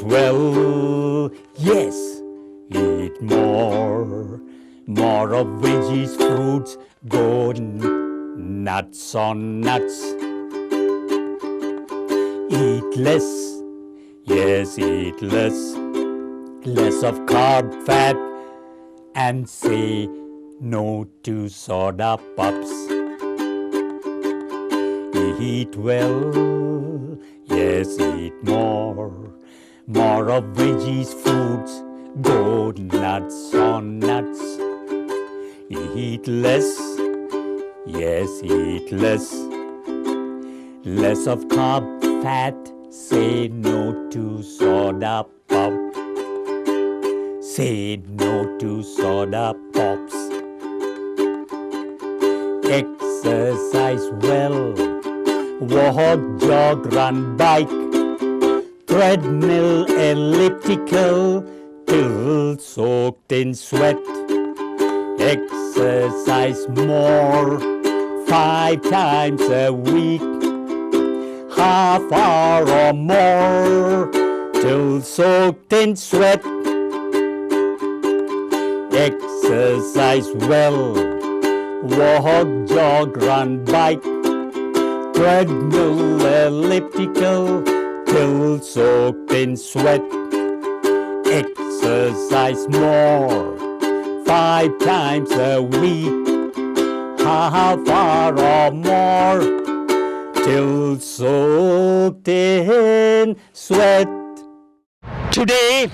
well, yes, eat more. More of veggies, fruits, go nuts on nuts. Eat less, yes, eat less. Less of carb, fat, and say no to soda pops. Eat well, yes, eat more. More of veggies, fruits, go nuts on nuts. Eat less, yes, eat less. Less of carb, fat, say no to soda pop. Say no to soda pops. Exercise well. Walk, jog, run, bike. Treadmill, elliptical, till soaked in sweat. Exercise more, 5 times a week. Half hour or more, till soaked in sweat. Exercise well, walk, jog, run, bike, treadmill, elliptical, till soaked in sweat. Exercise more, 5 times a week, half hour or more, till soaked in sweat. Today,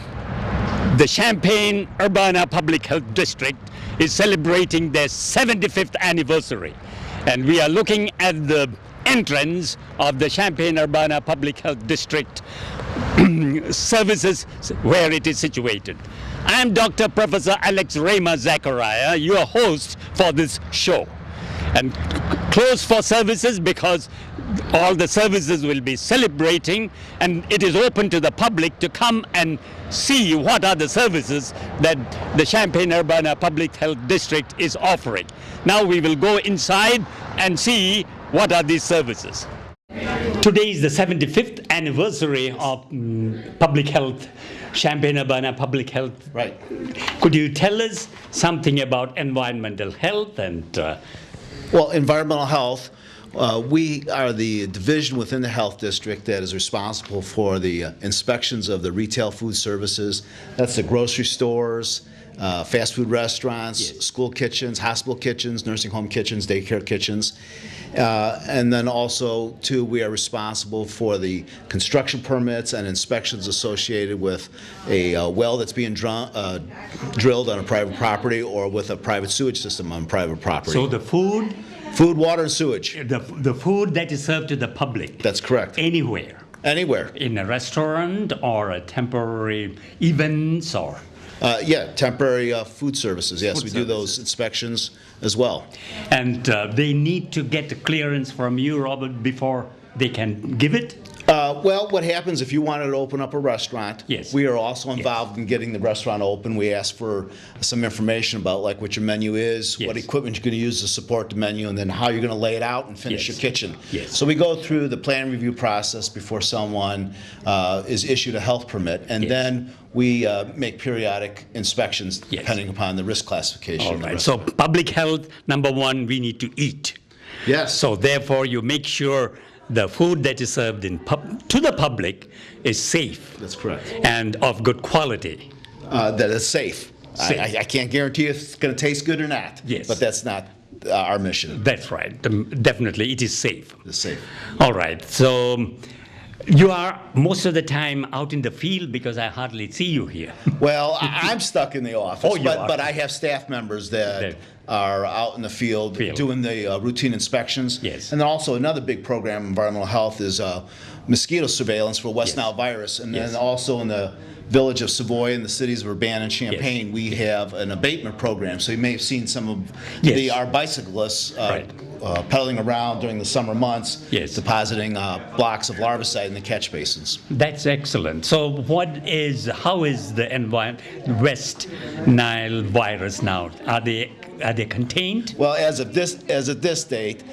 the Champaign-Urbana Public Health District is celebrating their 75th anniversary. And we are looking at the entrance of the Champaign-Urbana Public Health District services where it is situated. I am Dr. Professor Rhema Zachariah, your host for this show. And closed for services because all the services will be celebrating, and it is open to the public to come and see what are the services that the Champaign-Urbana Public Health District is offering. Now we will go inside and see what are these services. Today is the 75th anniversary of public health, Champaign-Urbana Public Health. Right. Could you tell us something about environmental health and Well, environmental health, we are the division within the health district that is responsible for the inspections of the retail food services. That's the grocery stores, fast food restaurants, yes, school kitchens, hospital kitchens, nursing home kitchens, daycare kitchens. And then also, too, we are responsible for the construction permits and inspections associated with a well that's being drilled on a private property or with a private sewage system on private property. So the food, water, and sewage. the food that is served to the public. That's correct. Anywhere. Anywhere. In a restaurant or a temporary events or? Temporary food services. Yes, we do those inspections as well. And they need to get a clearance from you, Robert, before they can give it? Well, what happens if you wanted to open up a restaurant? Yes. We are also involved in getting the restaurant open. We ask for some information about like what your menu is, yes, what equipment you're going to use to support the menu, and then how you're going to lay it out and finish, yes, your kitchen. Yes. So we go through the plan review process before someone is issued a health permit, and yes, then we make periodic inspections, yes, depending upon the risk classification. All right. So public health, number one, we need to eat. Yes. So therefore, you make sure the food that is served to the public is safe. That's correct. And of good quality. That is safe. Safe. I can't guarantee if it's going to taste good or not. Yes. But that's not our mission. That's right. Definitely, it is safe. It's safe. All right. So you are most of the time out in the field because I hardly see you here. Well, I'm stuck in the office, Oh, you are. but I have staff members that are out in the field doing the routine inspections. Yes. And then also another big program in environmental health is mosquito surveillance for West Yes. Nile virus. And Yes. then also in the village of Savoy and the cities of Urbana and Champaign, Yes. we have an abatement program. So you may have seen some of Yes. our bicyclists Right. pedaling around during the summer months, Yes. depositing blocks of larvicide in the catch basins. That's excellent. So how is the West Nile virus now? Are they are they contained? Well, as of this date,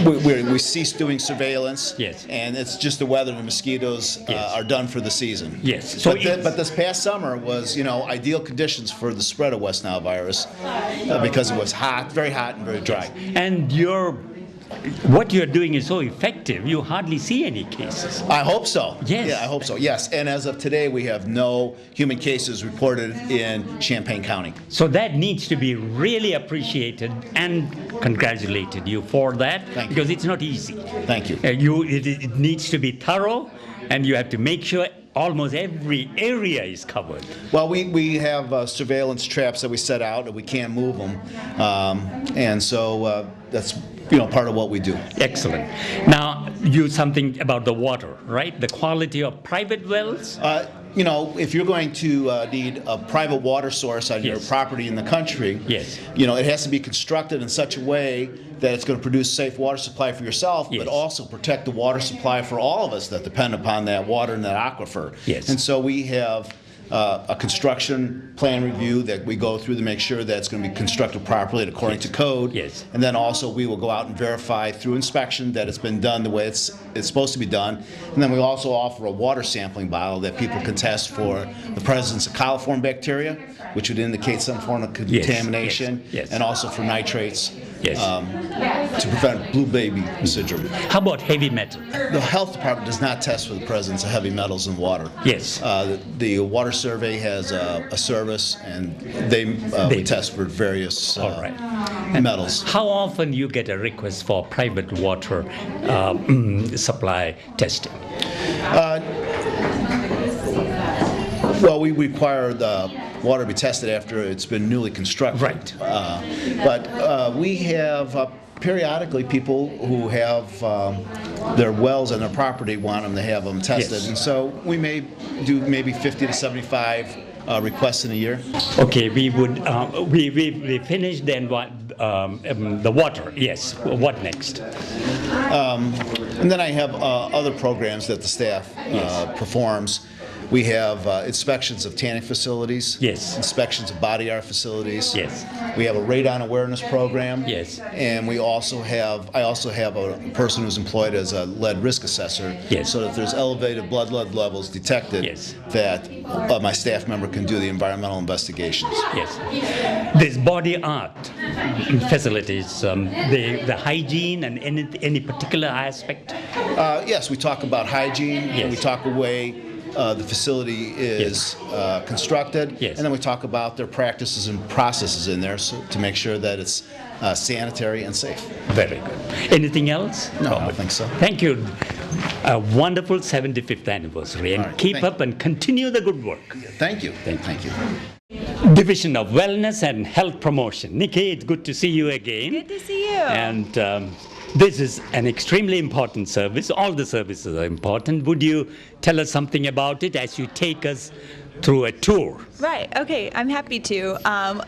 we ceased doing surveillance. Yes. And it's just the weather and the mosquitoes Yes. are done for the season. Yes. So But this past summer was, ideal conditions for the spread of West Nile virus because it was hot, very hot and very dry. And what you're doing is so effective, you hardly see any cases. I hope so. Yes. Yeah, I hope so. Yes. And as of today, we have no human cases reported in Champaign County. So that needs to be really appreciated and congratulated you for that. Thank you. Because it's not easy. Thank you. It needs to be thorough, and you have to make sure almost every area is covered. Well, we have surveillance traps that we set out, and we can't move them. And so that's part of what we do. Excellent. Now, something about the water, right? The quality of private wells? If you're going to need a private water source on your Yes. property in the country, Yes. It has to be constructed in such a way that it's going to produce safe water supply for yourself, Yes. but also protect the water supply for all of us that depend upon that water and that aquifer. Yes. And so we have a construction plan review that we go through to make sure that it's going to be constructed properly and according to code. Yes. And then also we will go out and verify through inspection that it's been done the way it's supposed to be done. And then we also offer a water sampling bottle that people can test for the presence of coliform bacteria, which would indicate some form of contamination, yes. and also for nitrates. Yes. To prevent blue baby syndrome. How about heavy metal? The health department does not test for the presence of heavy metals in water. Yes. The water survey has a service, and we test for various All right. metals. How often you get a request for private water supply testing? Well, we require the water to be tested after it's been newly constructed. Right. But we have periodically people who have their wells on their property want them to have them tested. Yes. And so we may do maybe 50 to 75 requests in a year. Okay, we finished then what the water. Yes. What next? And then I have other programs that the staff performs. We have inspections of tanning facilities. Yes. Inspections of body art facilities. Yes. We have a radon awareness program. Yes. And I also have a person who's employed as a lead risk assessor. Yes. So that if there's elevated blood lead levels detected, Yes. that my staff member can do the environmental investigations. Yes. This body art facilities, the hygiene and any particular aspect? Yes, we talk about hygiene. Yes. We talk away the facility is constructed, Yes. and then we talk about their practices and processes in there to make sure that it's sanitary and safe. Very good. Anything else? No, I don't think so. Thank you. A wonderful 75th anniversary, and All right, keep up and continue the good work. Thank you. Thank you. Division of Wellness and Health Promotion. Nikki, it's good to see you again. Good to see you. And this is an extremely important service. All the services are important. Would you tell us something about it as you take us through a tour? Right, okay, I'm happy to.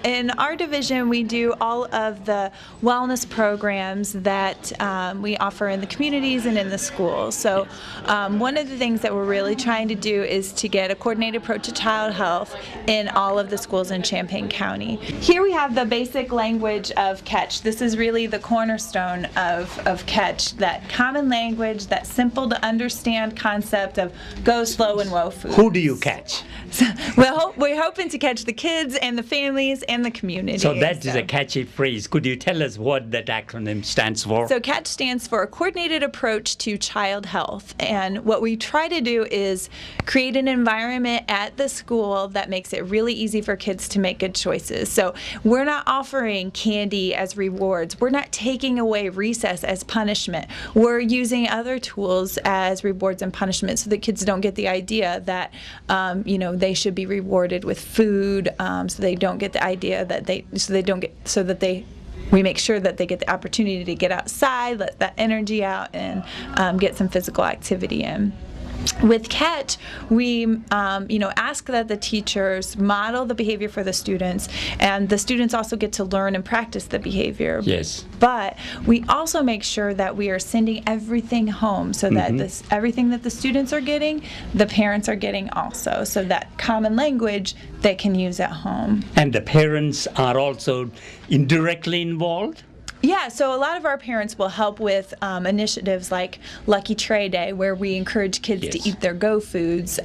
In our division, we do all of the wellness programs that we offer in the communities and in the schools. So one of the things that we're really trying to do is to get a coordinated approach to child health in all of the schools in Champaign County. Here we have the basic language of CATCH. This is really the cornerstone of CATCH, that common language, that simple to understand concept of go slow and woe food. Who do you catch? So we're hoping to catch the kids and the families and the community. So that is a catchy phrase. Could you tell us what that acronym stands for? So CATCH stands for a coordinated approach to child health. And what we try to do is create an environment at the school that makes it really easy for kids to make good choices. So we're not offering candy as rewards. We're not taking away recess as punishment. We're using other tools as rewards and punishment so that kids don't get the idea that, they should be rewarded with food, so they don't get the idea that we make sure that they get the opportunity to get outside, let that energy out, and get some physical activity in. With Catch, we ask that the teachers model the behavior for the students, and the students also get to learn and practice the behavior. Yes. But we also make sure that we are sending everything home, so that everything that the students are getting, the parents are getting also, so that common language they can use at home. And the parents are also indirectly involved? Yeah, so a lot of our parents will help with initiatives like Lucky Tray Day, where we encourage kids to eat their go foods,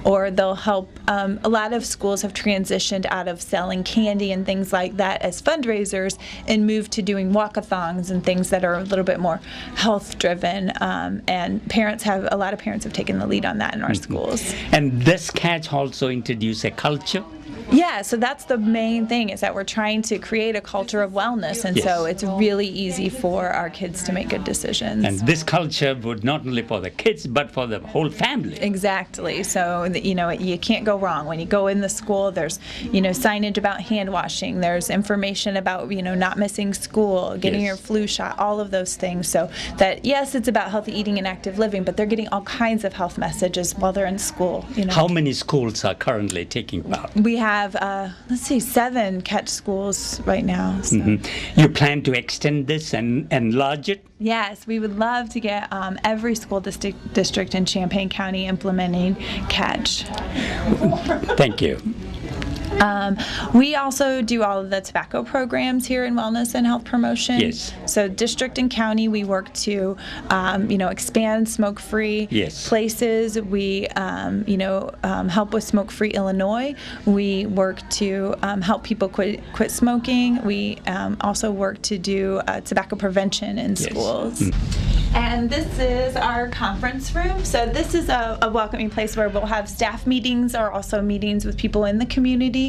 or they'll help. A lot of schools have transitioned out of selling candy and things like that as fundraisers and moved to doing walkathons and things that are a little bit more health driven. And a lot of parents have taken the lead on that in our schools. And this Catch also introduce a culture? Yeah, so that's the main thing, is that we're trying to create a culture of wellness, and so it's really easy for our kids to make good decisions. And this culture would not only for the kids, but for the whole family. Exactly. So, you can't go wrong. When you go in the school, there's, signage about hand washing, there's information about, not missing school, getting your flu shot, all of those things. So that, yes, it's about healthy eating and active living, but they're getting all kinds of health messages while they're in school. How many schools are currently taking part? We have, 7 Catch schools right now. So. You plan to extend this and enlarge it? Yes, we would love to get every school district in Champaign County implementing Catch. Thank you. We also do all of the tobacco programs here in wellness and health promotion. Yes. So district and county, we work to, expand smoke-free places. We, help with smoke-free Illinois. We work to help people quit smoking. We also work to do tobacco prevention in schools. And this is our conference room. So this is a welcoming place where we'll have staff meetings or also meetings with people in the community.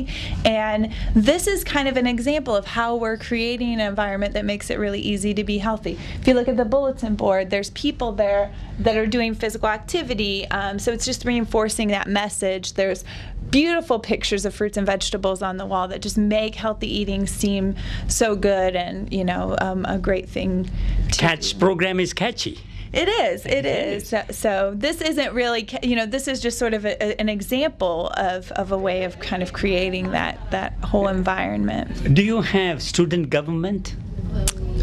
And this is kind of an example of how we're creating an environment that makes it really easy to be healthy. If you look at the bulletin board, there's people there that are doing physical activity. So it's just reinforcing that message. There's beautiful pictures of fruits and vegetables on the wall that just make healthy eating seem so good and, a great thing. Catch program is catchy. It is. So this isn't really, this is just sort of an example of a way of kind of creating that whole environment. Do you have student government?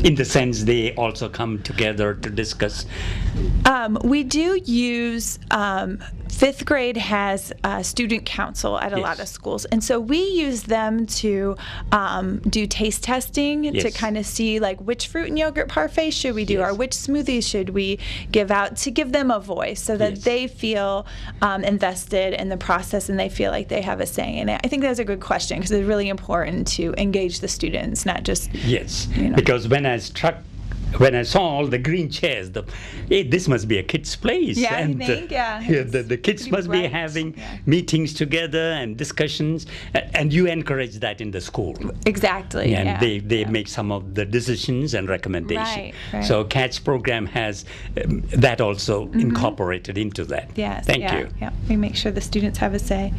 In the sense they also come together to discuss? We do use, 5th grade has a student council at a lot of schools. And so we use them to do taste testing to kind of see like which fruit and yogurt parfaits should we do or which smoothies should we give out, to give them a voice so that they feel invested in the process and they feel like they have a say in it. I think that's a good question because it's really important to engage the students, not just... Yes, because when I saw all the green chairs, this must be a kids' place. Yeah, and I think, the kids must be having meetings together and discussions, and you encourage that in the school. Exactly. And they make some of the decisions and recommendations. Right. So Catch program has that also incorporated into that. Yes. Thank you. Yeah, we make sure the students have a say.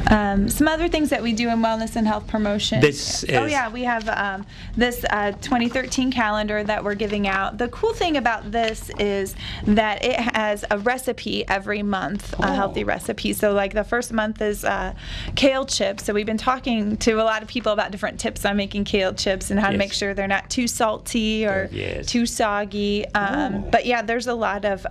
Some other things that we do in wellness and health promotion. We have this 2013 calendar that we're giving out. The cool thing about this is that it has a recipe every month, a healthy recipe. So like the first month is kale chips. So we've been talking to a lot of people about different tips on making kale chips and how to make sure they're not too salty or too soggy. But there's a lot of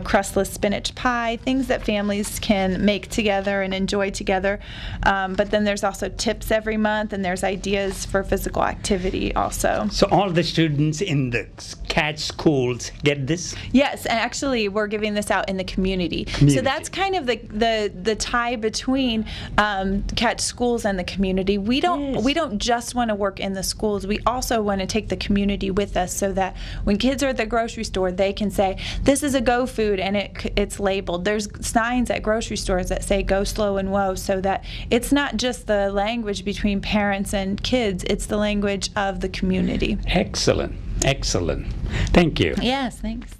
crustless spinach pie, things that families can make together and enjoy together. But then there's also tips every month, and there's ideas for physical activity also. So all the students in the Catch schools get this? Yes, and actually we're giving this out in the community. So that's kind of the tie between Catch schools and the community. We don't just want to work in the schools. We also want to take the community with us so that when kids are at the grocery store, they can say, this is a go food, and it's labeled. There's signs at grocery stores that say go slow and whoa, so that it's not just the language between parents and kids, it's the language of the community. Excellent. Thank you. Yes, thanks.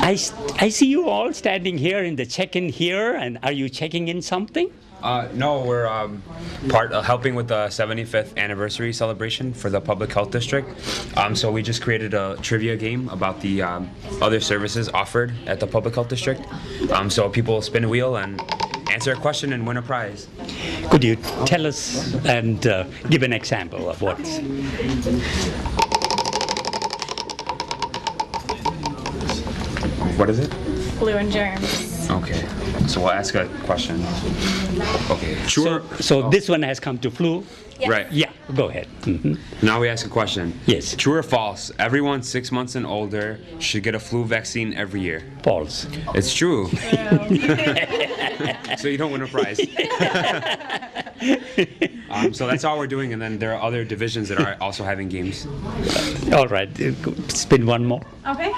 I see you all standing here in the check-in here, and are you checking in something? No, we're helping with the 75th anniversary celebration for the Public Health District. So we just created a trivia game about the other services offered at the Public Health District. So people spin a wheel and answer a question and win a prize. Could you tell us and give an example of what? What is it? Flu and germs. Okay. So we'll ask a question. Okay. True. So this one has come to flu. Yes. Right. Yeah, go ahead. Now we ask a question. Yes. True or false? Everyone 6 months and older should get a flu vaccine every year. False. It's true. So you don't win a prize. So that's all we're doing, and then there are other divisions that are also having games. All right, spin one more. Okay.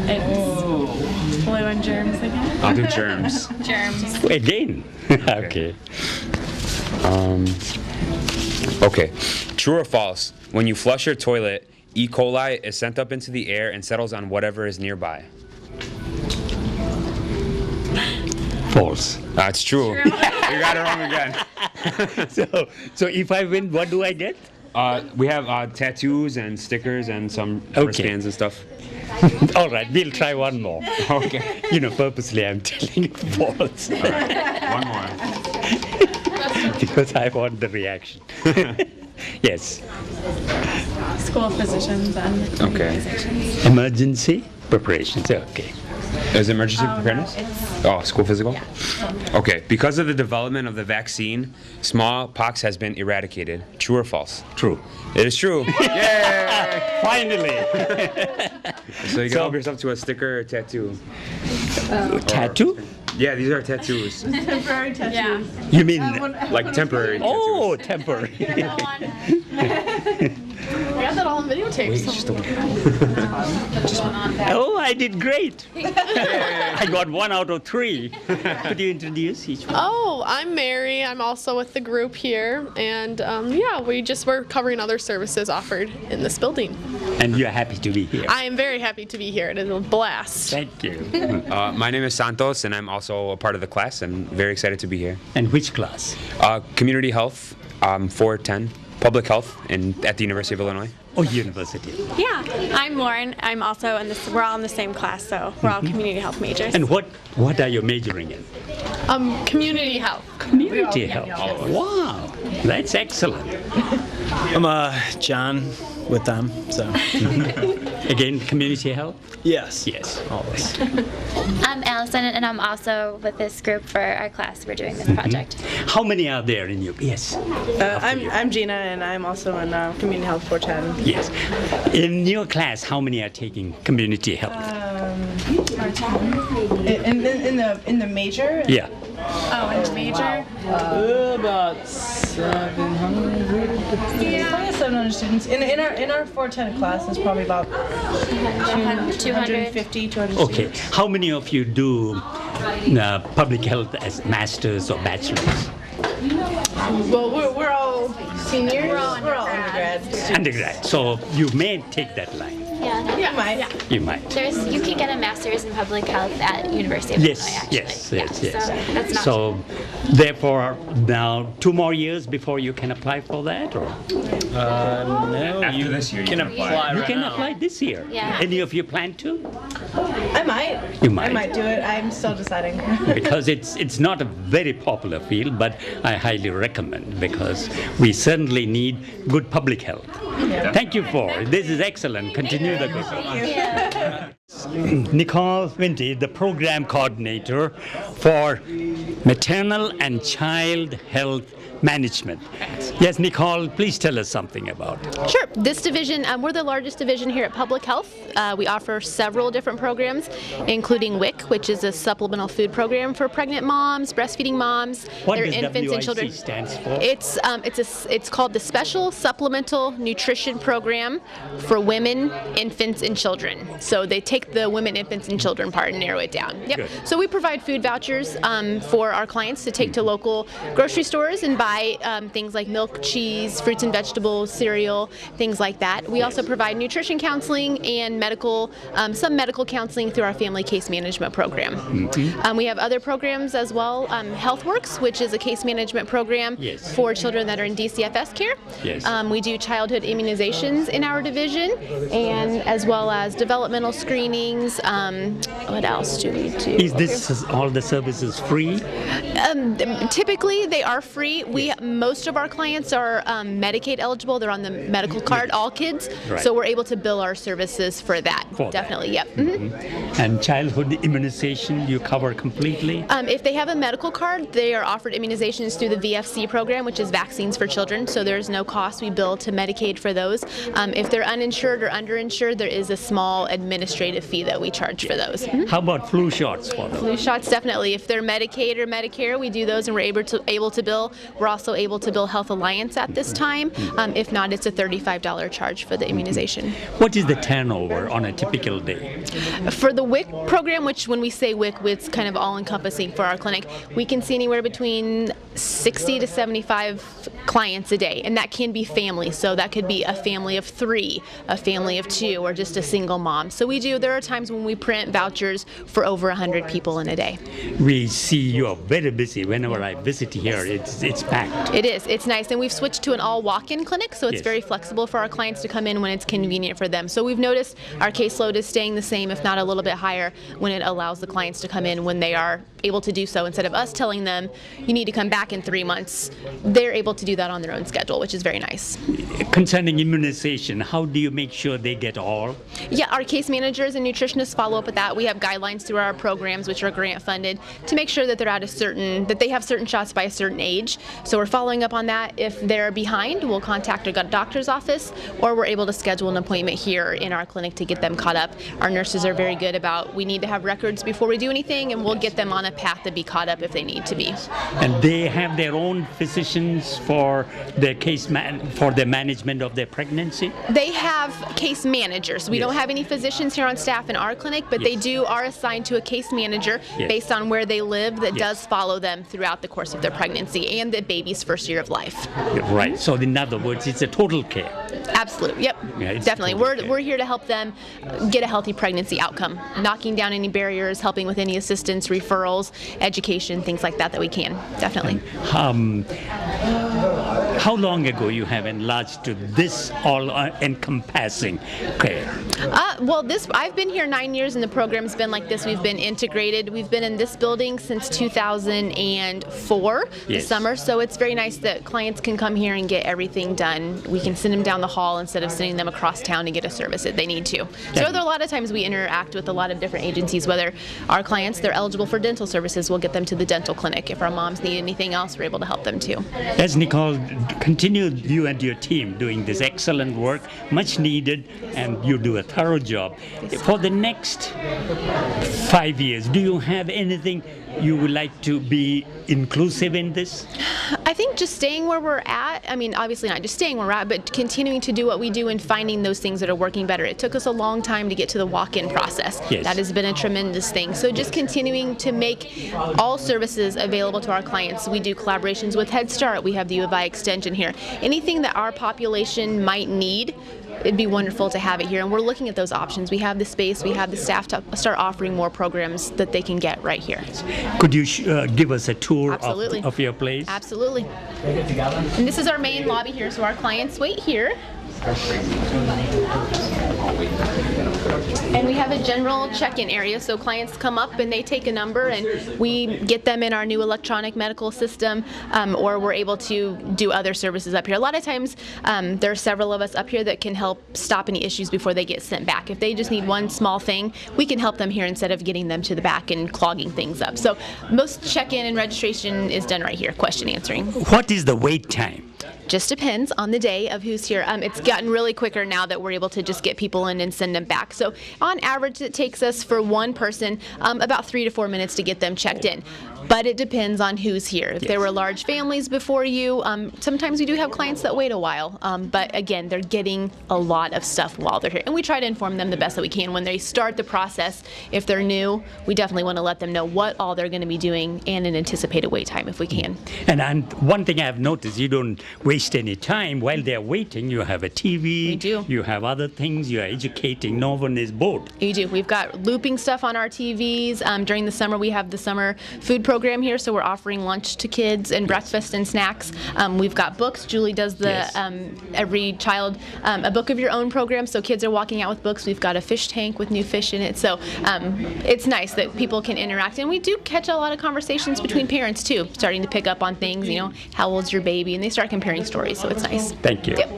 It's flu and germs again. I'll do germs. Germs. Again. Okay. Okay. True or false? When you flush your toilet, E. coli is sent up into the air and settles on whatever is nearby. False. That's true. You got it wrong again. So if I win, what do I get? We have tattoos and stickers and some Okay. wristbands and stuff. All right, we'll try one more. Okay. Purposely I'm telling you false. All right. One more. Because I want the reaction. Yes. School physicians and Okay. immunizations. Emergency preparations. Okay. Is it emergency Oh, no, preparedness? it's- Oh, school physical? Yeah. Okay. Because of the development of the vaccine, smallpox has been eradicated. True or false? True. It is true. Yay! Finally. So you can So- help yourself to a sticker or tattoo. Tattoo? Yeah, these are tattoos. Temporary tattoos. Yeah. You mean? Like temporary tattoos. Oh, temporary. I got that all on videotape. Wait, just a Oh, I did great. I got 1 out of 3. Could you introduce each one? Oh, I'm Mary. I'm also with the group here, and yeah, we're covering other services offered in this building. And you're happy to be here. I am very happy to be here. It is a blast. Thank you. My name is Santos, and I'm also a part of the class, and very excited to be here. And which class? Community Health, 410, Public Health, at the University of Illinois. Oh, university. Yeah, I'm Lauren. I'm also in this. We're all in the same class, so we're all community health majors. And what are you majoring in? Community health. Community health. Wow, that's excellent. I'm John with them, so Again, community health? yes. Yes. Always. I'm Allison, and I'm also with this group for our class. We're doing this project. How many are there in you? Yes. I'm Gina, and I'm also in Community Health 410. Yes. In your class, how many are taking community health? In the major. Yeah. Oh, and major? About 700. Probably 700 students. In our 410 class, there's probably about 250, 200 Okay. students. How many of you do public health as masters or bachelors? Well, we're all seniors. We're all undergrad. Undergrad. So you may take that line. Yeah. Yeah, might. You might. You can get a master's in public health at University of Yes, Illinois, actually. yes, Yeah, yes, yes. So that's not So, therefore, now 2 more years before you can apply for that, or No, After you this year, you can can apply you right can now. apply this year. Yeah. Any of you plan to? I might. You might. I might do it. I'm still deciding. Because it's not a very popular field, but I highly recommend because we certainly need good public health. Thank you for it. This is excellent. Continue the good work. Nicole Winty, the program coordinator for maternal and child health management. Yes, Nicole, please tell us something about it. Sure. This division, we're the largest division here at Public Health. We offer several different programs, including WIC, which is a supplemental food program for pregnant moms, breastfeeding moms, What their does infants and children. WIC stands for? It's called the Special Supplemental Nutrition Program for Women, Infants, and Children. So they take the women, infants, and children part and narrow it down. Yep. Good. So we provide food vouchers for our clients to take to local grocery stores and buy things like milk, cheese, fruits and vegetables, cereal, things like that. We also provide nutrition counseling and some medical counseling through our family case management program. We have other programs as well. HealthWorks, which is a case management program for children that are in DCFS care. Yes. We do childhood immunizations in our division, and as well as developmental screenings. What else do we do? Is this all the services free? Typically, they are free. Most of our clients are Medicaid eligible. They're on the medical card, all kids. Right. So we're able to bill our services for that. Definitely, yep. And childhood immunization you cover completely? If they have a medical card, they are offered immunizations through the VFC program, which is Vaccines for Children, so there's no cost. We bill to Medicaid for those. If they're uninsured or underinsured, there is a small administrative fee that we charge for those. How about flu shots for them? Flu shots, definitely. If they're Medicaid or Medicare, we do those and we're able to bill. We're also able to bill Health Alliance at this time. If not, it's a $35 charge for the immunization. What is the turnover on a typical day? For the WIC program, which when we say WIC, it's kind of all-encompassing for our clinic, we can see anywhere between 60 to 75 clients a day, and that can be family. So that could be a family of 3, a family of 2, or just a single mom. So there are times when we print vouchers for over 100 people in a day. We see you are very busy. Whenever I visit here, it's packed. It is. It's nice. And we've switched to an all walk-in clinic, so it's very flexible for our clients to come in when it's convenient for them. So we've noticed our caseload is staying the same, if not a little bit higher, when it allows the clients to come in when they are able to do so. Instead of us telling them, you need to come back in 3 months, they're able to do that on their own schedule, which is very nice. Concerning immunization, how do you make sure they get all? Yeah, our case managers and nutritionists follow up with that. We have guidelines through our programs, which are grant funded, to make sure that that they have certain shots by a certain age. So we're following up on that. If they're behind, we'll contact our doctor's office, or we're able to schedule an appointment here in our clinic to get them caught up. Our nurses are very good about, we need to have records before we do anything, and we'll get them on a path to be caught up if they need to be. And they have their own physicians for their for the management of their pregnancy? They have case managers. We don't have any physicians here on staff in our clinic, but they are assigned to a case manager based on where they live that does follow them throughout the course of their pregnancy and the baby's first year of life. Right. So in other words, it's a total care. Absolutely. Yep. Yeah, definitely. We're here to help them get a healthy pregnancy outcome, knocking down any barriers, helping with any assistance, referrals, education, things like that we can. Definitely. How long ago you have enlarged to this all-encompassing care? I've been here 9 years, and the program's been like this. We've been integrated. We've been in this building since 2004, this summer. So it's very nice that clients can come here and get everything done. We can send them down the hall instead of sending them across town to get a service if they need to. So there are a lot of times we interact with a lot of different agencies, whether our clients, they're eligible for dental services, we'll get them to the dental clinic. If our moms need anything else, we're able to help them too. As Nicole, continue you and your team doing this excellent work, much needed, and you do a thorough job. For the next 5 years, do you have anything you would like to be inclusive in this? I think just staying where we're at, I mean, obviously not just staying where we're at, but continuing to do what we do and finding those things that are working better. It took us a long time to get to the walk-in process. That has been a tremendous thing. So just continuing to make all services available to our clients. We do collaborations with Head Start. We have the U of I Extension here. Anything that our population might need, it'd be wonderful to have it here, and we're looking at those options. We have the space, we have the staff to start offering more programs that they can get right here. Could you give us a tour of your place? Absolutely. And this is our main lobby here, so our clients wait here. And we have a general check-in area, so clients come up and they take a number and we get them in our new electronic medical system, or we're able to do other services up here. A lot of times there are several of us up here that can help stop any issues before they get sent back. If they just need one small thing, we can help them here instead of getting them to the back and clogging things up. So most check-in and registration is done right here, question answering. What is the wait time? just depends on the day of who's here. It's gotten really quicker now that we're able to just get people in and send them back. So on average, it takes us for one person about 3 to 4 minutes to get them checked in. But it depends on who's here. If there were large families before you, sometimes we do have clients that wait a while. But again, they're getting a lot of stuff while they're here. And we try to inform them the best that we can when they start the process. If they're new, we definitely want to let them know what all they're going to be doing and an anticipated wait time if we can. And one thing I've noticed, you don't waste any time. While they're waiting, you have a TV. We do. You have other things. You're educating. No one is bored. We do. We've got looping stuff on our TVs. During the summer, we have the summer food program here, so we're offering lunch to kids and breakfast and snacks. We've got books. Julie does the every child a book of your own program, so kids are walking out with books. We've got a fish tank with new fish in it, so it's nice that people can interact. And we do catch a lot of conversations between parents too, starting to pick up on things, you know, how old's your baby, and they start comparing stories, so it's nice. Thank you. Yep.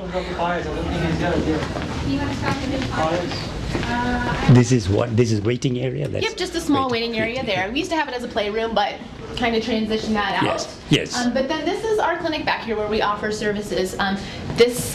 This is what? This is waiting area? Yep, just a small waiting area there. We used to have it as a playroom, but kind of transition that out. Yes. But then this is our clinic back here where we offer services.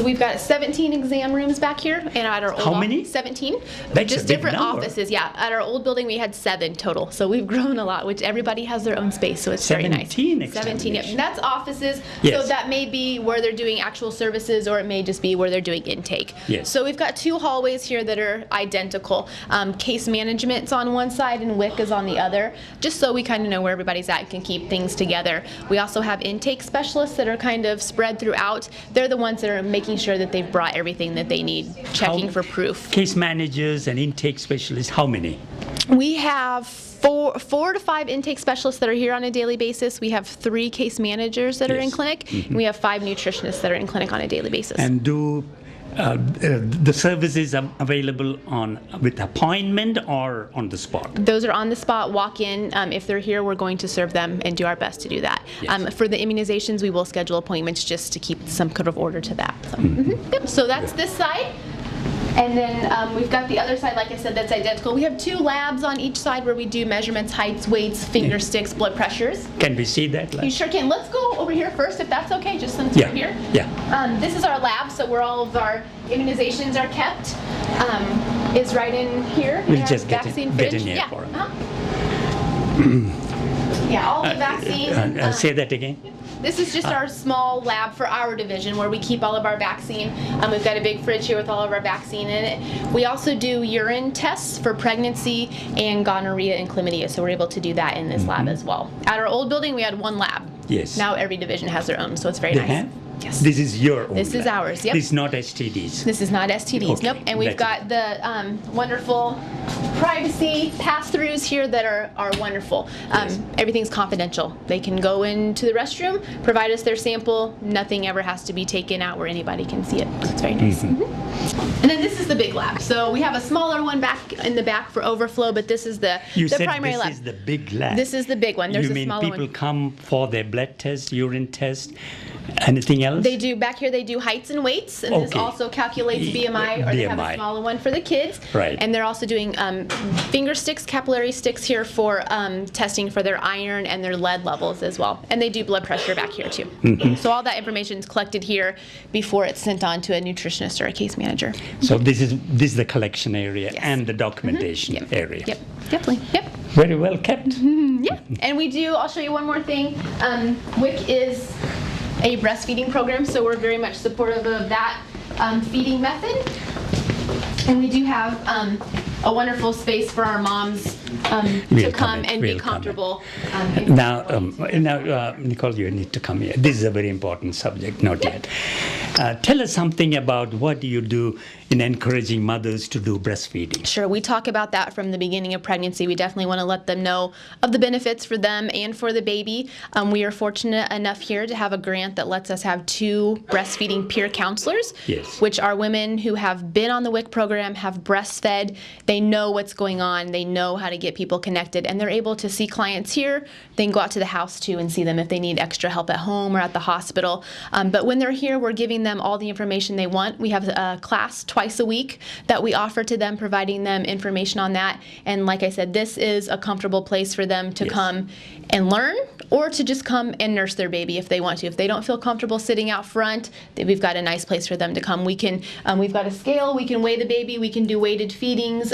We've got 17 exam rooms back here, and at our old How many? 17. That's just a big different number. offices. Yeah, at our old building we had 7 total, so we've grown a lot. Which everybody has their own space, so it's very nice. 17 17. Yep. And that's offices. Yes. So that may be where they're doing actual services, or it may just be where they're doing intake. Yes. So we've got 2 hallways here that are identical. Case management's on one side and WIC is on the other, just so we kind of know where everybody's at and can keep things together. We also have intake specialists that are kind of spread throughout. They're the ones that are making sure that they've brought everything that they need, checking for proof. Case managers and intake specialists, how many? We have 4 to 5 intake specialists that are here on a daily basis. We have 3 case managers that are in clinic. And we have 5 nutritionists that are in clinic on a daily basis. And do the services are available with appointment or on the spot? Those are on the spot, walk in. If they're here, we're going to serve them and do our best to do that. Yes. For the immunizations, we will schedule appointments just to keep some kind of order to that. So, Yep. So that's this side. And then we've got the other side, like I said, that's identical. We have 2 labs on each side where we do measurements, heights, weights, finger sticks, blood pressures. Can we see that? You sure can. Let's go over here first, if that's okay, just since we're here. Yeah. This is our lab, so where all of our immunizations are kept. Is right in here. We'll just get in here yeah. for it. Yeah, all the vaccines. Say that again. This is just our small lab for our division where we keep all of our vaccine. We've got a big fridge here with all of our vaccine in it. We also do urine tests for pregnancy and gonorrhea and chlamydia, so we're able to do that in this lab as well. At our old building, we had 1 lab. Yes. Now every division has their own, so it's very nice. Have? Yes. This is your own This is lab. ours, yep. This is not STDs. This is not STDs, Okay, nope. And we've that's got the wonderful privacy pass-throughs here that are wonderful. Everything's confidential. They can go into the restroom, provide us their sample. Nothing ever has to be taken out where anybody can see it. It's very nice. And then this is the big lab. So we have a smaller one back in the back for overflow, but this is the primary lab. This is the big lab. This is the big one. There's you a mean smaller people one. come for their blood test, urine test, anything else? They do, back here they do heights and weights, and this Okay. also calculates BMI, or they have a BMI. smaller one for the kids. Right. And they're also doing finger sticks, capillary sticks here for testing for their iron and their lead levels as well. And they do blood pressure back here too. So all that information is collected here before it's sent on to a nutritionist or a case manager. So this is the collection area and the documentation area. Yep, definitely, yep. Very well kept. Yeah, and we do, I'll show you one more thing. WIC is a breastfeeding program, so we're very much supportive of that feeding method. And we do have a wonderful space for our moms to come and be comfortable. Now, Nicole, you need to come here. This is a very important subject, not yet. Tell us something about what you do in encouraging mothers to do breastfeeding. Sure, we talk about that from the beginning of pregnancy. We definitely want to let them know of the benefits for them and for the baby. We are fortunate enough here to have a grant that lets us have 2 breastfeeding peer counselors, which are women who have been on the WIC program, have breastfed, they know what's going on, they know how to get people connected, and they're able to see clients here. They can go out to the house too and see them if they need extra help at home or at the hospital. But when they're here, we're giving giving them all the information they want. We have a class twice a week that we offer to them, providing them information on that. And like I said, this is a comfortable place for them to come and learn, or to just come and nurse their baby if they want to. If they don't feel comfortable sitting out front, we've got a nice place for them to come. We can, we've got a scale, we can weigh the baby, we can do weighted feedings,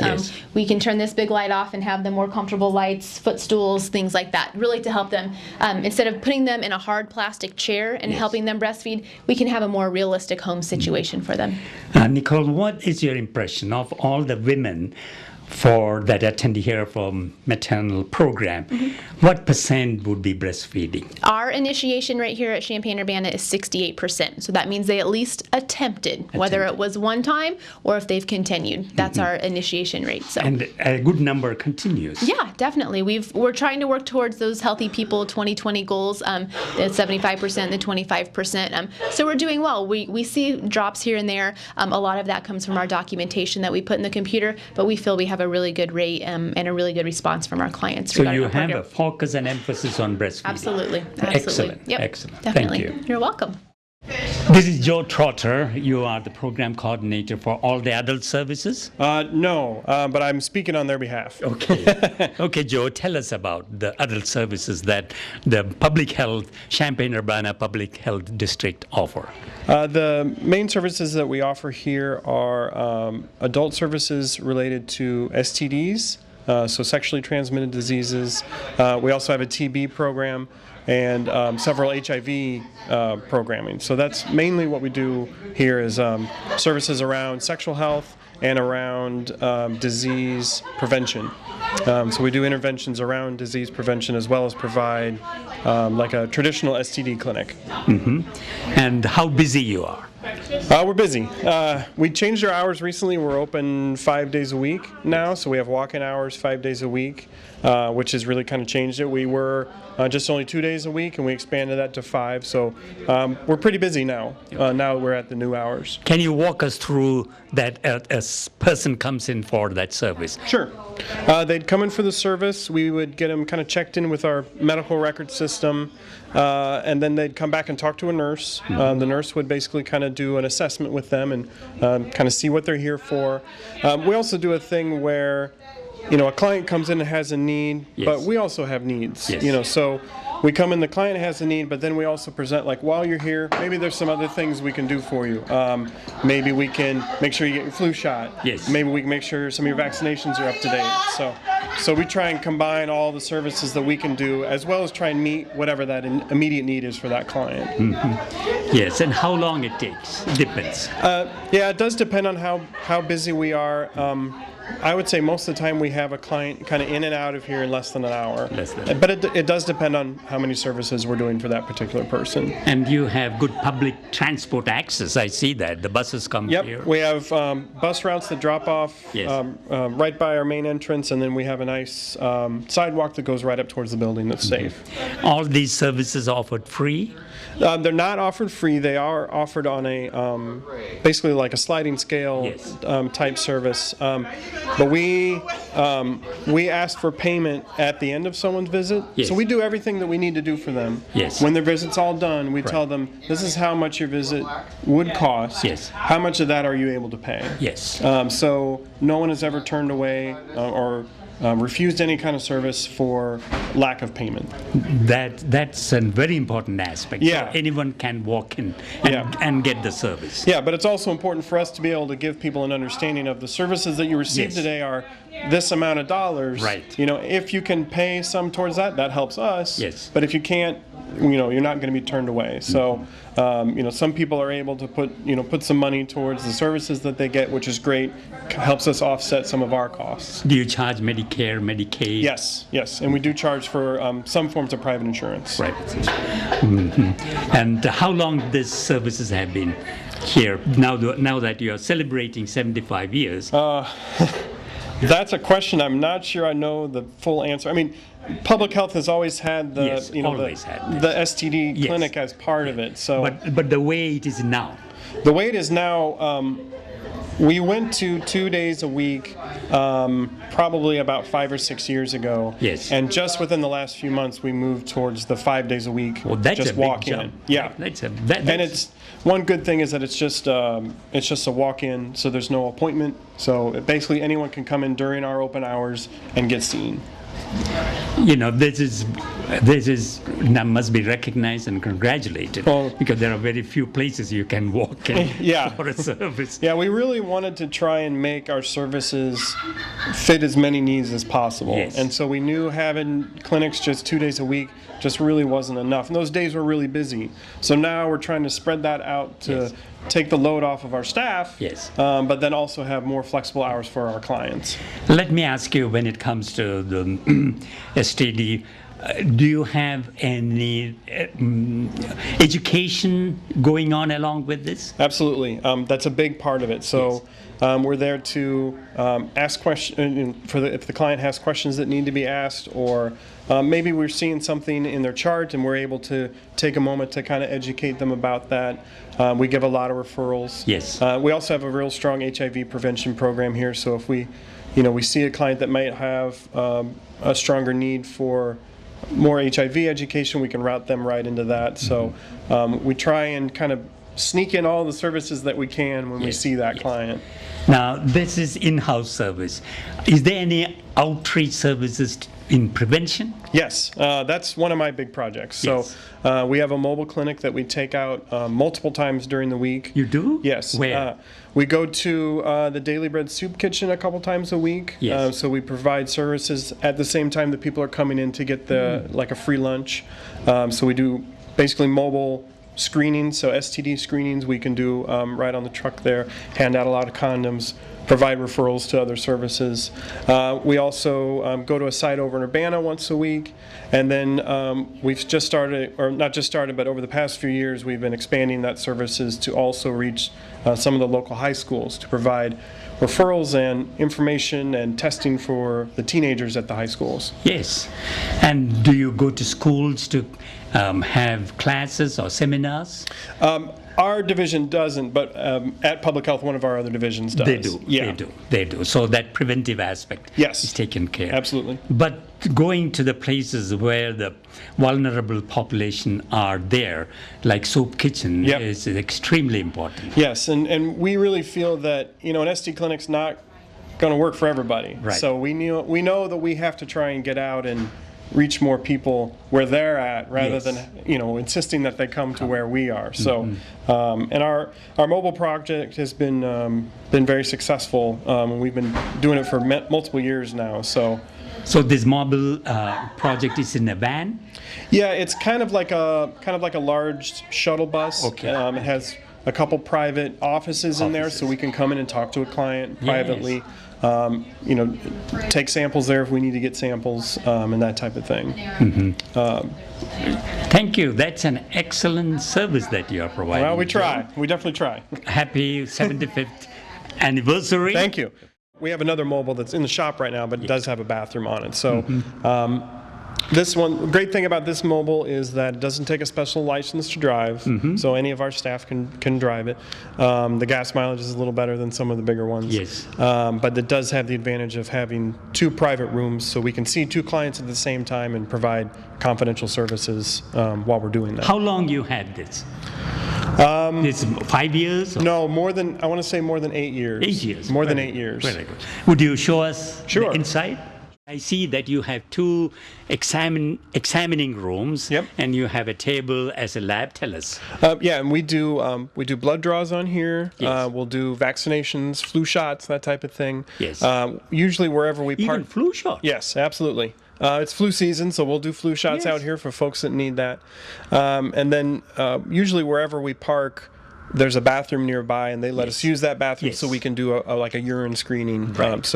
we can turn this big light off and have them more comfortable lights, footstools, things like that, really to help them. Instead of putting them in a hard plastic chair and helping them breastfeed, we can have a more realistic home situation for them. Nicole, what is your impression of all the women that attend here from maternal program? What percent would be breastfeeding? Our initiation rate here at Champaign-Urbana is 68%. So that means they at least attempted, whether it was one time or if they've continued. That's our initiation rate. So. And a good number continues. Yeah, definitely. We're trying to work towards those Healthy People 2020 goals, the 75%, the 25%. So we're doing well. We see drops here and there. A lot of that comes from our documentation that we put in the computer, but we feel we have a really good rate and a really good response from our clients. So you have a focus and emphasis on breastfeeding. Absolutely. Excellent. Yep. Excellent. Definitely. Thank you. You're welcome. This is Joe Trotter. You are the program coordinator for all the adult services? No, but I'm speaking on their behalf. Okay. Okay, Joe, tell us about the adult services that the public health, Champaign-Urbana Public Health District offer. The main services that we offer here are adult services related to STDs, so sexually transmitted diseases. We also have a TB program and several HIV programming. So that's mainly what we do here is services around sexual health and around disease prevention. So we do interventions around disease prevention as well as provide like a traditional STD clinic. And how busy you are? We're busy. We changed our hours recently. We're open 5 days a week now, so we have walk-in hours 5 days a week, which has really kind of changed it. We were just only 2 days a week, and we expanded that to 5. So we're pretty busy now. Now we're at the new hours. Can you walk us through that a person comes in for that service? Sure. They'd come in for the service. We would get them kind of checked in with our medical record system, and then they'd come back and talk to a nurse. The nurse would basically kind of do an assessment with them and kind of see what they're here for. We also do a thing where, a client comes in and has a need, but we also have needs. So we come in, the client has a need, but then we also present, like, while you're here, maybe there's some other things we can do for you. Maybe we can make sure you get your flu shot. Maybe we can make sure some of your vaccinations are up to date. So we try and combine all the services that we can do, as well as try and meet whatever that immediate need is for that client. Yes, and how long it takes? It depends. Yeah, it does depend on how busy we are. I would say most of the time we have a client kind of in and out of here in less than an hour. But it does depend on how many services we're doing for that particular person. And you have good public transport access. I see that. The buses come here. We have bus routes that drop off right by our main entrance, and then we have a nice sidewalk that goes right up towards the building that's safe. All these services offered free? They're not offered free. They are offered on a basically like a sliding scale type service. But we ask for payment at the end of someone's visit. So we do everything that we need to do for them. When their visit's all done, we tell them, this is how much your visit would cost. How much of that are you able to pay? So no one has ever turned away or refused any kind of service for lack of payment. That's a very important aspect. So anyone can walk in and get the service. Yeah, but it's also important for us to be able to give people an understanding of the services that you receive today are this amount of dollars. If you can pay some towards that, that helps us. But if you can't, you're not going to be turned away. So, some people are able to put some money towards the services that they get, which is great. Helps us offset some of our costs. Do you charge Medicare, Medicaid? Yes, and we do charge for some forms of private insurance. And how long these services have been here? Now that you are celebrating 75 years. That's a question I'm not sure I know the full answer. I mean, public health has always had the the STD clinic as part of it. So, but the way it is now. The way it is now, We went to 2 days a week, probably about 5 or 6 years ago. Yes. And just within the last few months, we moved towards the 5 days a week. Well, that's just a big walk-in. jump. Yeah. And it's one good thing is that it's just a walk-in, so there's no appointment. So basically, anyone can come in during our open hours and get seen. You know, this is now must be recognized and congratulated, because there are very few places you can walk in for a service. Yeah, we really wanted to try and make our services fit as many needs as possible. Yes. And so we knew having clinics just 2 days a week just really wasn't enough. And those days were really busy. So now we're trying to spread that out to take the load off of our staff, but then also have more flexible hours for our clients. Let me ask you, when it comes to the STD, do you have any education going on along with this? Absolutely. That's a big part of it. So we're there to ask questions if the client has questions that need to be asked, or maybe we're seeing something in their chart and we're able to take a moment to kind of educate them about that. We give a lot of referrals. Yes. We also have a real strong HIV prevention program here. So if we see a client that might have a stronger need for more HIV education, we can route them right into that. So we try and kind of sneak in all the services that we can when we see that client. Now, this is in-house service. Is there any outreach services in prevention? Yes, that's one of my big projects. So we have a mobile clinic that we take out multiple times during the week. You do? Yes. Where? We go to the Daily Bread Soup Kitchen a couple times a week. Yes. So we provide services at the same time that people are coming in to get like a free lunch. So we do basically mobile screenings, so STD screenings we can do right on the truck there, hand out a lot of condoms, provide referrals to other services. We also go to a site over in Urbana once a week, and then we've just started, or not just started, but over the past few years we've been expanding that services to also reach some of the local high schools to provide referrals and information and testing for the teenagers at the high schools. Yes. And do you go to schools to have classes or seminars? Our division doesn't, but at Public Health, one of our other divisions does. They do. Yeah. They do. So that preventive aspect is taken care of. Absolutely. But going to the places where the vulnerable population are there, like soup kitchen, is extremely important. Yes, and we really feel that, an SD clinic's not going to work for everybody. Right. So we know that we have to try and get out and reach more people where they're at, rather than insisting that they come to where we are. So, and our mobile project has been very successful. We've been doing it for multiple years now. So this mobile project is in a van? Yeah, it's kind of like a large shuttle bus. Okay. It has a couple private offices in there, so we can come in and talk to a client privately. Take samples there if we need to get samples, and that type of thing. Thank you. That's an excellent service that you are providing. Well, we try. We definitely try. Happy 75th anniversary. Thank you. We have another mobile that's in the shop right now, but it does have a bathroom on it. So this one, great thing about this mobile is that it doesn't take a special license to drive, so any of our staff can drive it. The gas mileage is a little better than some of the bigger ones. Yes. But it does have the advantage of having 2 private rooms, so we can see 2 clients at the same time and provide confidential services while we're doing that. How long you had this? It's 5 years? Or? No, I want to say more than 8 years. 8 years. More than 8 years. Very good. Would you show us the inside? I see that you have 2 examining rooms, and you have a table as a lab. Tell us. Yeah, and we do blood draws on here. Yes. We'll do vaccinations, flu shots, that type of thing. Yes. Usually wherever we park. Even flu shot? Yes, absolutely. It's flu season, so we'll do flu shots out here for folks that need that. And then usually wherever we park, there's a bathroom nearby, and they let us use that bathroom so we can do a urine screening. Right.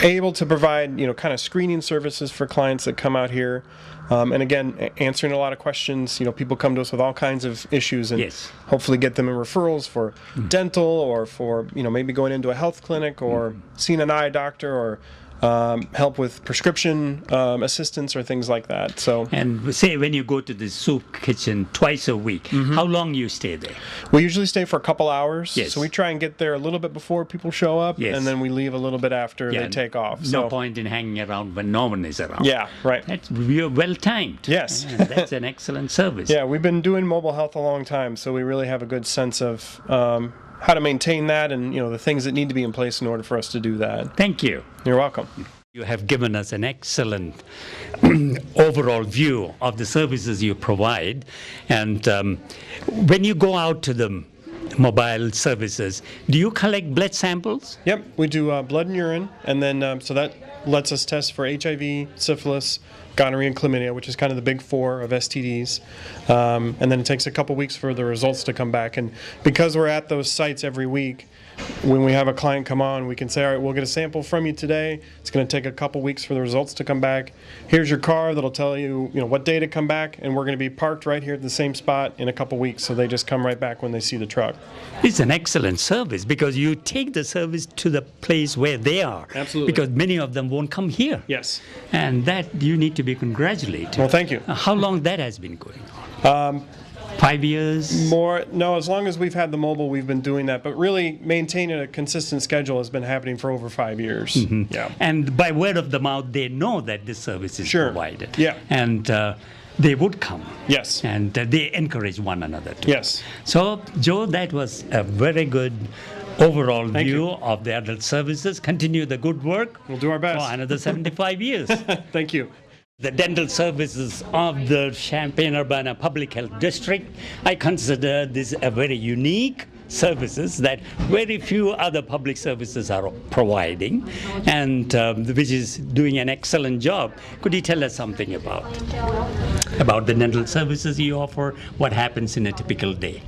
Able to provide kind of screening services for clients that come out here, and again answering a lot of questions. People come to us with all kinds of issues, and hopefully get them in referrals for dental, or for maybe going into a health clinic, or seeing an eye doctor, or help with prescription assistance or things like that. So, And say when you go to the soup kitchen twice a week, how long you stay there? we usually stay for a couple hours. Yes. So we try and get there a little bit before people show up, Yes. and then we leave a little bit after they take off. No So, point in hanging around when no one is around. yeah, right. You're well timed. Yes. And that's an excellent service. Yeah, we've been doing mobile health a long time, so we really have a good sense of how to maintain that, and the things that need to be in place in order for us to do that. Thank you. You're welcome. You have given us an excellent overall view of the services you provide. And when you go out to the mobile services, do you collect blood samples? Yep, we do blood and urine, and then so that lets us test for HIV, syphilis, gonorrhea, and chlamydia, which is kind of the big four of STDs. And then it takes a couple weeks for the results to come back. And because we're at those sites every week, when we have a client come on, we can say, all right, we'll get a sample from you today. It's going to take a couple weeks for the results to come back. Here's your car that'll tell you, what day to come back, and we're going to be parked right here at the same spot in a couple weeks, so they just come right back when they see the truck. It's an excellent service because you take the service to the place where they are. Absolutely. Because many of them won't come here. Yes. And that you need to be congratulated. Well, thank you. How long that has been going on? 5 years? No, as long as we've had the mobile, we've been doing that. But really, maintaining a consistent schedule has been happening for over 5 years. Yeah. And by word of the mouth, they know that this service is provided. Yeah. And they would come. Yes. And they encourage one another to. Yes. So, Joe, that was a very good overall view of the adult services. Continue the good work. We'll do our best. For another 75 years. Thank you. The dental services of the Champaign-Urbana Public Health District, I consider this a very unique services that very few other public services are providing, and which is doing an excellent job. Could you tell us something about the dental services you offer? What happens in a typical day?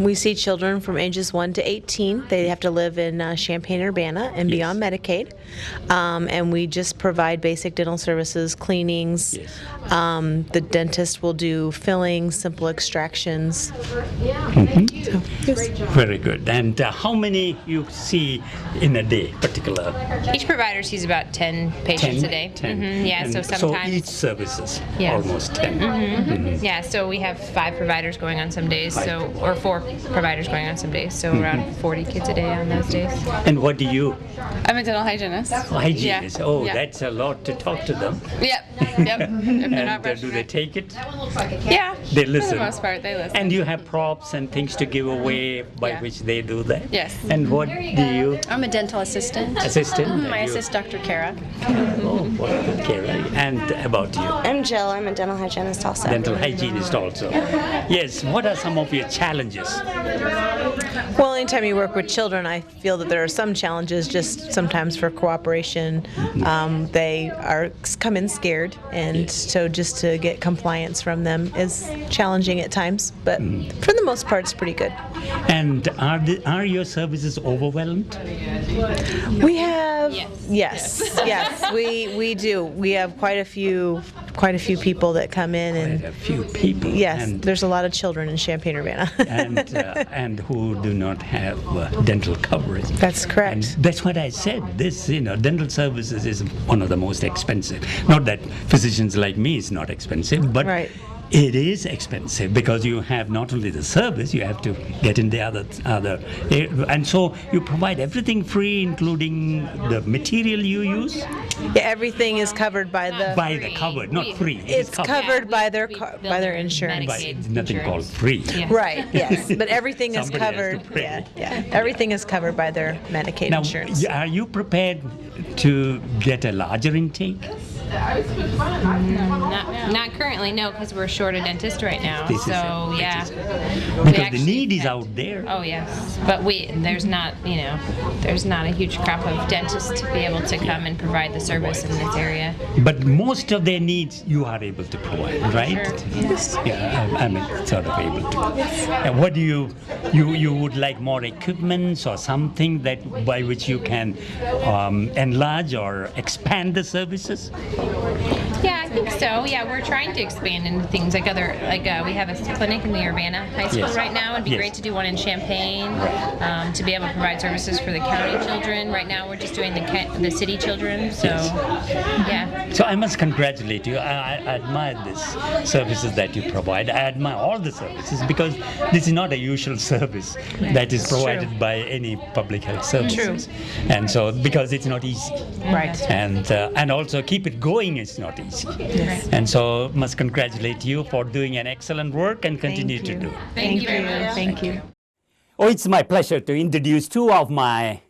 We see children from ages 1 to 18. They have to live in Champaign-Urbana and be on Medicaid. And we just provide basic dental services, cleanings. The dentist will do fillings, simple extractions. Very good. And how many you see in a day, particular? Each provider sees about 10 patients a day. 10. Yeah, And so sometimes. So each services, Yeah. almost 10. Yeah, so we have 5 providers going on some days, or 4 providers going on some days, so around 40 kids a day on those days. And what do you? I'm a dental hygienist. Hygienist. Yeah. Oh, Yeah. that's a lot to talk to them. Yep. If they're not And do they take it? Yeah. They listen. For the most part, they listen. And you have props and things to give away by which they do that? Yes. And what do you? I'm a dental assistant. Assistant? I And you- assist Dr. Kara. Oh, what good care. And about you? I'm Jill. I'm a dental hygienist also. Dental hygienist also. Yes. What are some of your challenges? Well, anytime you work with children, I feel that there are some challenges just sometimes for cooperation. They come in scared, and so just to get compliance from them is challenging at times, but for the most part, it's pretty good. And are your services overwhelmed? We have yes, we do. We have quite a few people that come in, and a few people. Yes, And there's a lot of children in Champaign-Urbana. and who do not have dental coverage. That's correct. And that's what I said. This, dental services is one of the most expensive. Not that physicians like me is not expensive, but it is expensive because you have not only the service, you have to get in the other, and so you provide everything free, including the material you use. Yeah, everything is covered by the covered, not free. It's covered by their insurance. But nothing called free. Right. Yes, but everything is Somebody has covered. to pay. Yeah. Everything is covered by their Medicaid Now, insurance. are you prepared to get a larger intake? Not currently, no, because we're short a dentist right now. This is So it. yeah. Because the need is out there. Oh yes, but there's not a huge crop of dentists to be able to come and provide the service in this area. But most of their needs you are able to provide, right? Sure. Yeah, I'm sort of able to. And what do you would like more equipment or something that by which you can enlarge or expand the services? Yeah, I think so. Yeah, we're trying to expand into things like we have a clinic in the Urbana High School Yes. right now. It'd be great to do one in Champaign, to be able to provide services for the county children. Right now, we're just doing the city children. So, yeah. So I must congratulate you. I admire this services that you provide. I admire all the services because this is not a usual service that is provided by any public health services. True. And so because it's not easy. Right. And also keep it going is not easy. Yes. And so must congratulate you for doing an excellent work and continue to do. Thank you very much. Thank you. Oh, it's my pleasure to introduce two of my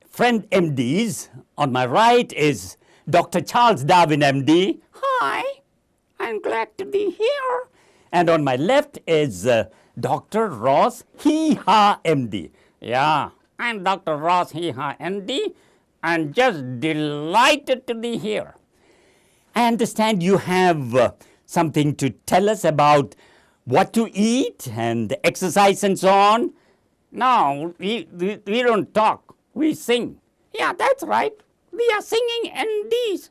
friend MDs. On my right is Dr. Charles Darwin, MD. Hi, I'm glad to be here. And on my left is Dr. Ross Hee-Ha, MD. Yeah, I'm Dr. Ross Hee-Ha, MD. I'm just delighted to be here. I understand you have something to tell us about what to eat and exercise and so on. No, we don't talk, we sing. Yeah, that's right. We are singing NDs.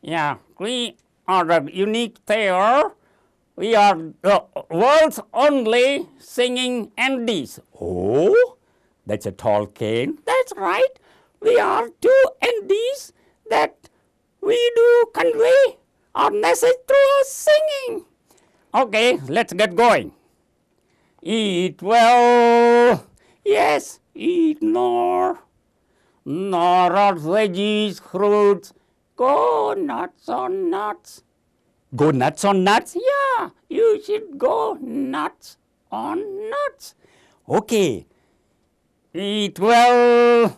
Yeah, we are a unique there. We are the world's only singing NDs. Oh, that's a tall cane. That's right. We are two NDs that we do convey our message through singing. Okay, let's get going. Eat well. Yes, eat more. Nor of veggies, fruits. Go nuts on nuts. Go nuts on nuts? Yeah, you should go nuts on nuts. Okay. Eat well.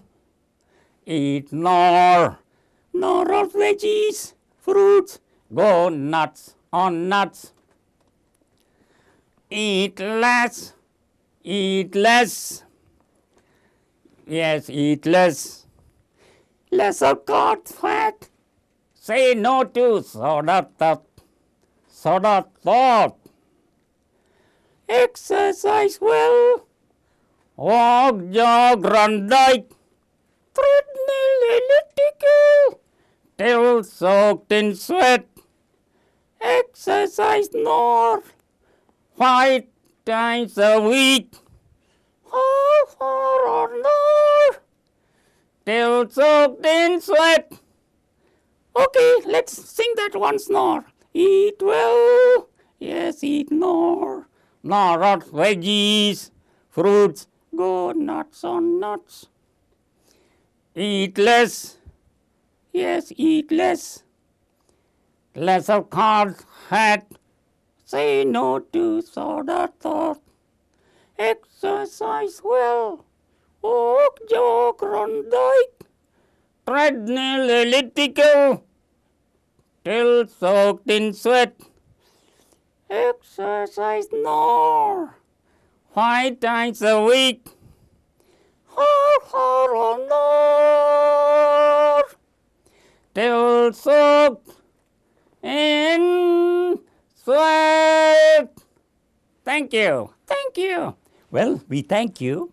Eat nor of veggies, fruits. Go nuts on nuts. Eat less. Eat less. Yes, eat less. Less of cod fat. Say no to soda thought. Exercise well. Walk, jog, run, bike. Treadmill, elliptical. Till soaked in sweat. Exercise more. 5 times a week. Half hour or more. Till soaked in sweat. Okay, let's sing that once more. Eat well. Yes, eat more. Nor of veggies, fruits. Go nuts on nuts. Eat less. Yes, eat less. Less of cod fat. Say no to soda thought. Exercise well. Walk, jog, run, bike. Treadmill, elliptical. Till soaked in sweat. Exercise more. 5 times a week. Half hour or more. Till soaked in sweat. Thank you. Thank you. Well, we thank you